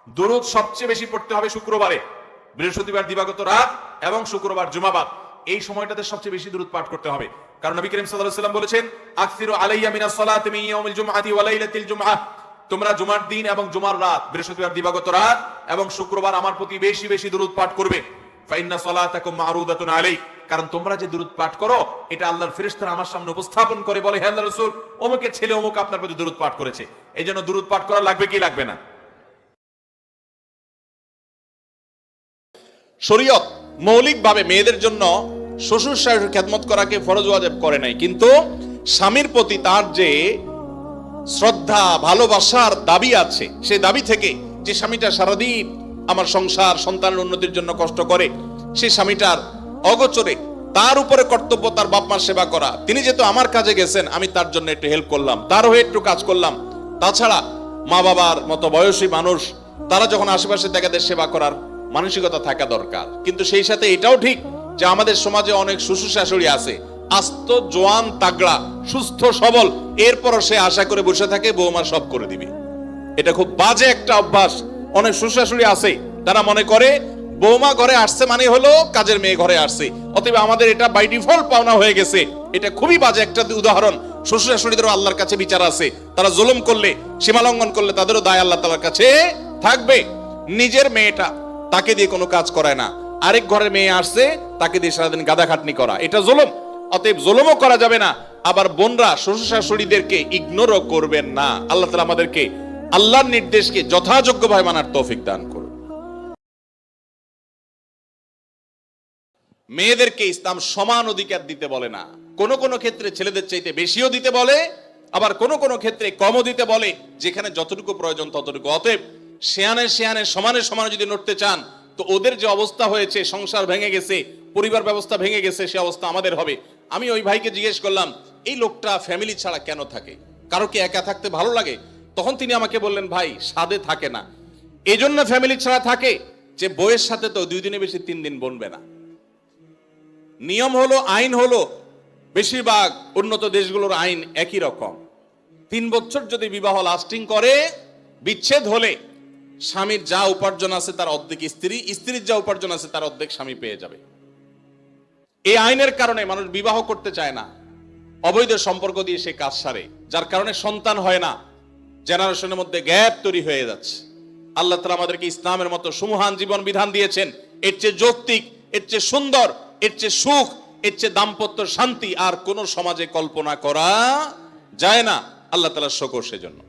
দুরূদ সবচেয়ে বেশি পড়তে হবে শুক্রবারে, বৃহস্পতিবার দিবাগত রাত এবং শুক্রবার জুমাবাদ, এই সময়টাতে সবচেয়ে বেশি দুরূদ পাঠ করতে হবে। কারণ নবী করিম সাল্লাল্লাহু আলাইহি ওয়াসাল্লাম বলেছেন, আকসিরু আলাইয়া মিনাস সালাতি মিন ইয়াউমিল জুমআতি ওয়া লাইলাতিল জুমআহ, তোমরা জুমার দিন এবং জুমার রাত, বৃহস্পতিবার দিবাগত রাত এবং শুক্রবার আমার প্রতি বেশি বেশি দুরূদ পাঠ করবে। ফাইন্না সালাতাকুম মা'রুদাতুন আলাই, কারণ তোমরা যে দুরূদ পাঠ করো এটা আল্লাহর ফেরেশতারা আমার সামনে উপস্থাপন করে বলে, হে আল্লাহর রাসূল, অমুকের ছেলে অমুক আপনার প্রতি দুরূদ পাঠ করেছে। এইজন্য দুরূদ পাঠ করা লাগবে কি লাগবে না? শরীয়ত মৌলিকভাবে মেয়েদের জন্য শ্বশুর শাশুড়ির খেদমত করাকে ফরজ ওয়াজিব করে নাই, কিন্তু স্বামীর প্রতি তার যে শ্রদ্ধা ভালোবাসার দাবি আছে, সেই দাবি থেকে যে স্বামীটা সারাদিন আমার সংসার সন্তানের উন্নতির জন্য কষ্ট করে, সেই স্বামীটার অগোচরে তার উপরে কর্তব্য তার বাপ মার সেবা করা। তিনি যেহেতু আমার কাজে গেছেন, আমি তার জন্য একটু হেল্প করলাম, তার হয়ে একটু কাজ করলাম। তাছাড়া মা বাবার মতো বয়সী মানুষ, তারা যখন আশেপাশে তাদের সেবা করার মানসিকতা থাকা দরকার। কিন্তু সেই সাথে এটাও ঠিক যে আমাদের সমাজে অনেক শ্বশুর শাশুড়ি আছে আস্ত জোয়ান তাগড়া সুস্থ সবল, এরপরও সে আশা করে বসে থাকে বৌমা সব করে দিবে। এটা খুব বাজে একটা অভ্যাস। অনেক শ্বশুর শাশুড়ি আছে তারা মনে করে বৌমা ঘরে আসছে মানে হলো কাজের মেয়ে ঘরে আসছে, অতএব আমাদের এটা বাই ডিফল্ট পাওনা হয়ে গেছে। এটা খুবই বাজে একটা উদাহরণ। শ্বশুর শাশুড়িদেরও আল্লাহর কাছে বিচার আছে, তারা জুলুম করলে, সীমা লঙ্ঘন করলে তাদেরও দায় আল্লাহ তাআলার কাছে থাকবে। নিজের মেয়েটা তাকে দিয়ে কোনো কাজ করায় না, আরেক ঘরের মেয়ে আসছে তাকে দিয়ে সারাদিন গাদা খাটনি করা, এটা জুলুম। অতএব জুলুমও করা যাবে না। আবার বোনরা শ্বশুর শাশুড়িদেরকে ইগনোরও করবেন না। আল্লাহ তাআলা আমাদেরকে আল্লাহর নির্দেশকে যথাযোগ্যভাবে মানার তৌফিক দান করুন। মেয়েদেরকে ইসলাম সমান অধিকার দিতে বলে না, কোন কোন ক্ষেত্রে ছেলেদের চাইতে বেশিও দিতে বলে, আবার কোন কোন ক্ষেত্রে কমও দিতে বলে, যেখানে যতটুকু প্রয়োজন ততটুকু। অতএব শেয়ানে শেয়ানে সমানে সমানে যদি নড়তে চান, তো ওদের যে অবস্থা হয়েছে, সংসার ভেঙে গেছে, পরিবার ব্যবস্থা ভেঙে গেছে, সে অবস্থা আমাদের হবে। আমি ওই ভাইকে জিজ্ঞেস করলাম, এই লোকটা ফ্যামিলি ছাড়া কেন থাকে? কারো কি একা থাকতে ভালো লাগে? তখন তিনি আমাকে বললেন, ভাই সাদে থাকে না, এই জন্য ফ্যামিলি ছাড়া থাকে যে বইয়ের সাথে তো 2 দিনে বেশি 3 দিন বনবে না। নিয়ম হলো, আইন হলো, বেশিরভাগ উন্নত দেশগুলোর আইন একই রকম। 3 বছর যদি বিবাহ লাস্টিং করে, বিচ্ছেদ হলে স্বামীর যা উপার্জন আছে তার অর্ধেক স্ত্রী, স্ত্রীর যা উপার্জন আছে তার অর্ধেক স্বামী পেয়ে যাবে। এই আইনের কারণে মানুষ বিবাহ করতে চায় না, অবৈধ সম্পর্ক দিয়ে সে কাজ সারে, যার কারণে সন্তান হয় না, জেনারেশনের মধ্যে গ্যাপ তৈরি হয়ে যাচ্ছে। আল্লাহ তাআলা আমাদেরকে ইসলামের মতো সুমহান জীবন বিধান দিয়েছেন, এর চেয়ে যৌক্তিক, এর চেয়ে সুন্দর, এর চেয়ে সুখ, এর চেয়ে দাম্পত্য শান্তি আর কোন সমাজে কল্পনা করা যায় না। আল্লাহ তাআলার শুকর সেজন্য।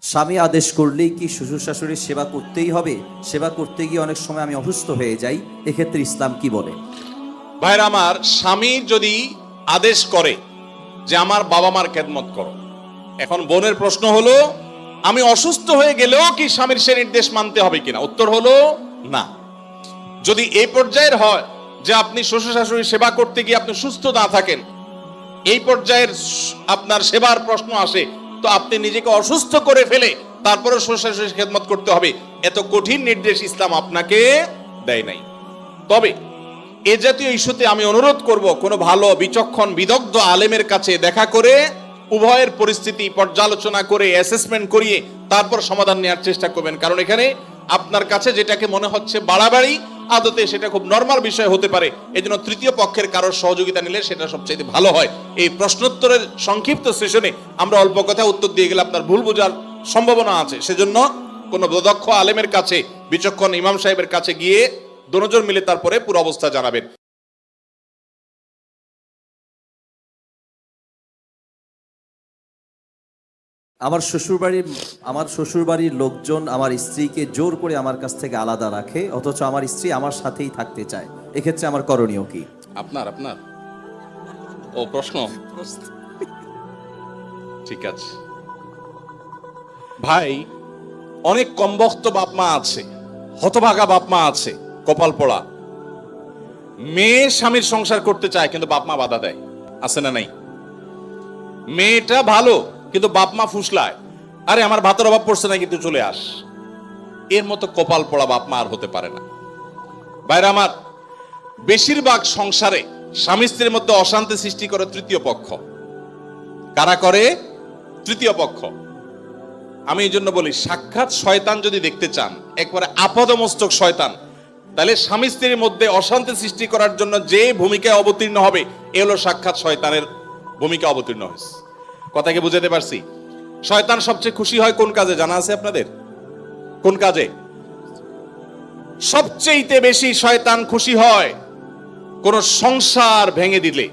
স্বামী আদেশ করলেই কি শ্বশুর শাশুড়ির সেবা করতেই হবে? সেবা করতে গিয়ে অনেক সময় আমি অসুস্থ হয়ে যাই, এক্ষেত্রে ইসলাম কি বলে? ভাইরা আমার, স্বামী যদি আদেশ করে যে আমার বাবা মার খেদমত করো, এখন বোনের প্রশ্ন হলো আমি অসুস্থ হয়ে গেলেও কি স্বামীর সে নির্দেশ মানতে হবে কিনা? উত্তর হলো না। যদি এই পর্যায়ের হয় যে আপনি শ্বশুর শাশুড়ির সেবা করতে গিয়ে আপনি সুস্থ না থাকেন, এই পর্যায়ের আপনার সেবার প্রশ্ন আসে, তো আপনি নিজেকে অসুস্থ করে ফেলে তারপরে শ্বশুর শাশুড়ির খেদমত করতে হবে, এত কঠিন নির্দেশ ইসলাম আপনাকে দেয় নাই। তবে এ জাতীয় ইস্যুতে আমি অনুরোধ করব, কোনো ভালো বিচক্ষণ বিদগ্ধ আলেমের কাছে দেখা করে উভয়ের পরিস্থিতি পর্যালোচনা করে অ্যাসেসমেন্ট করিয়ে তারপর সমাধান নেওয়ার চেষ্টা করবেন। কারণ এখানে আপনার কাছে যেটাকে মনে হচ্ছে বাড়াবাড়ি, আদতে সেটা খুব নরমাল বিষয় হতে পারে। এজন্য তৃতীয় পক্ষের কারোর সহযোগিতা নিলে সেটা সবচেয়ে ভালো হয়। এই প্রশ্নোত্তরের সংক্ষিপ্ত সেশনে আমরা অল্প কথা উত্তর দিয়ে গেলে আপনার ভুল বোঝার সম্ভাবনা আছে। সেজন্য কোনো দক্ষ আলেমের কাছে, বিচক্ষণ ইমাম সাহেবের কাছে গিয়ে দুজন মিলে তারপরে পুরো অবস্থা জানাবেন। আমার শ্বশুরবাড়ির লোকজন আমার স্ত্রীকে জোর করে আমার কাছ থেকে আলাদা রাখে, অথচ আমার স্ত্রী আমার সাথেই থাকতে চায়, এক্ষেত্রে আমার করণীয় কি? আপনার ও প্রশ্ন, ঠিক আছে ভাই। অনেক কমবখ্ত বাপ মা আছে, হতভাগা বাপ মা আছে, কপাল পোড়া। মেয়ে স্বামীর সংসার করতে চায় কিন্তু বাপ মা বাধা দেয়, আছে না নাই? মেয়েটা ভালো কিন্তু বাপ মা ফুসলায়, আরে আমার ভাতের অভাব পড়ছে না কিন্তু চলে আস। এর মতো কপাল পোড়া বাপ মা আর হতে পারে না। বাইরে আমার, বেশিরভাগ সংসারে স্বামী স্ত্রীর মধ্যে অশান্তি সৃষ্টি করে তৃতীয় পক্ষ। কারা করে? তৃতীয় পক্ষ। আমি এই জন্য বলি, সাক্ষাৎ শয়তান যদি দেখতে চান, একবারে আপাদমস্তক শয়তান, তাহলে স্বামী স্ত্রীর মধ্যে অশান্তি সৃষ্টি করার জন্য যে ভূমিকায় অবতীর্ণ হবে, এ হলো সাক্ষাৎ শয়তানের ভূমিকা অবতীর্ণ হয়েছে। কথাকে বুঝাতে পারছি? শয়তান সবচেয়ে খুশি হয় কোন কাজে জানা আছে আপনাদের? কোন কাজে সবচেয়ে বেশি শয়তান খুশি হয়? কোন সংসার ভেঙে দিলে,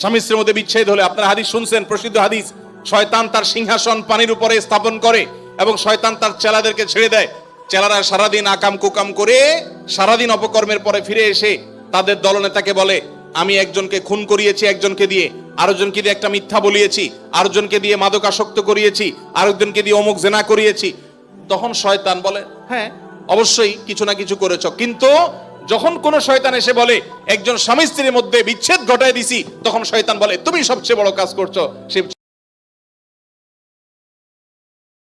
স্বামী স্ত্রীর মধ্যে বিচ্ছেদ হলে। আপনারা হাদিস শুনছেন, প্রসিদ্ধ হাদিস, শয়তান তার সিংহাসন পানির উপরে স্থাপন করে এবং শয়তান তার চেলাদেরকে ছেড়ে দেয়। চেলারা সারাদিন আকাম কুকাম করে সারাদিন অপকর্মের পরে ফিরে এসে তাদের দলনেতাকে বলে, আমি একজনকে খুন করিয়েছি একজনকে দিয়ে, আরেকজনকে দিয়ে একটা মিথ্যা বলিয়েছি, আরেকজনকে দিয়ে মাদকাসক্ত করিয়েছি, আরেকজনকে দিয়ে অমুক জেনা করিয়েছি। তখন শয়তান বলে, হ্যাঁ অবশ্যই কিছু না কিছু করেছ। কিন্তু যখন কোন শয়তান এসে বলে একজন স্বামী স্ত্রীর মধ্যে বিচ্ছেদ ঘটায় দিছি, তখন শয়তান বলে তুমি সবচেয়ে বড় কাজ করছো। সে